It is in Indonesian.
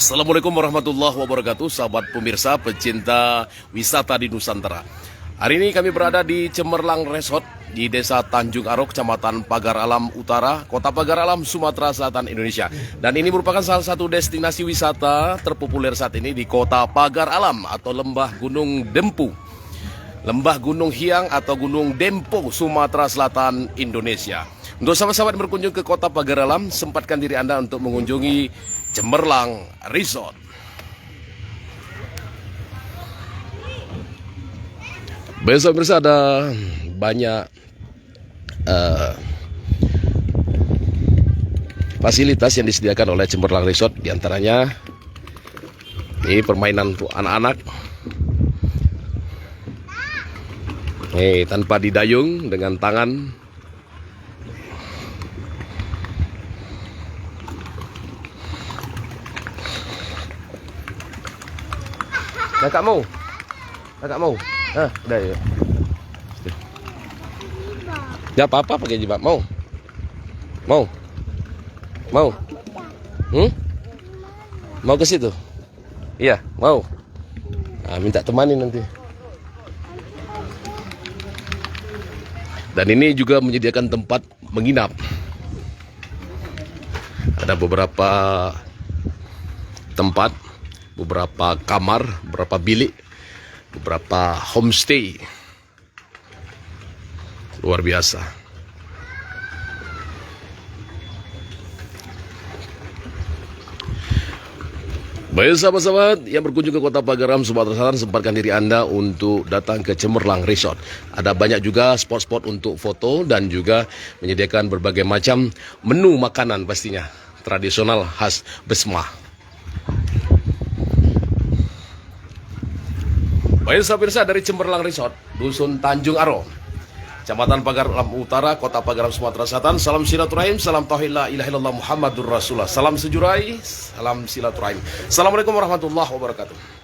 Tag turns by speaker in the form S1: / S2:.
S1: Assalamualaikum warahmatullahi wabarakatuh, sahabat pemirsa pecinta wisata di Nusantara. Hari ini kami berada di Cemerlang Resort di Desa Tanjung Aro, Kecamatan Pagar Alam Utara, Kota Pagar Alam, Sumatera Selatan, Indonesia. Dan ini merupakan salah satu destinasi wisata terpopuler saat ini di Kota Pagar Alam atau Lembah Gunung Dempu, Lembah Gunung Hiang atau Gunung Dempo, Sumatera Selatan, Indonesia. Untuk sahabat-sahabat yang berkunjung ke Kota Pagar Alam, sempatkan diri Anda untuk mengunjungi Cemerlang Resort. Besok-besok ada banyak fasilitas yang disediakan oleh Cemerlang Resort. Di antaranya ini permainan untuk anak-anak. Nih, tanpa didayung, dengan tangan. Kakak mau? Kakak mau? Udah ya. Ya apa-apa pakai jilbab. Mau? Mau? Mau? Mau ke situ? Iya, mau. Nah, minta temani nanti. Dan ini juga menyediakan tempat menginap. Ada beberapa tempat, beberapa kamar, beberapa bilik, beberapa homestay. Luar biasa. Baik sahabat-sahabat yang berkunjung ke Kota Pagar Alam, Sumatera Selatan, sempatkan diri Anda untuk datang ke Cemerlang Resort. Ada banyak juga spot-spot untuk foto dan juga menyediakan berbagai macam menu makanan pastinya tradisional khas Besma. Baik sahabat dari Cemerlang Resort, Dusun Tanjung Aro, Kecamatan Pagar Alam Utara, Kota Pagar Alam, Sumatera Selatan. Salam silaturahim, salam tauhid la ilaha illallah Muhammadur Rasulullah. Salam sejurai, salam silaturahim. Assalamualaikum warahmatullahi wabarakatuh.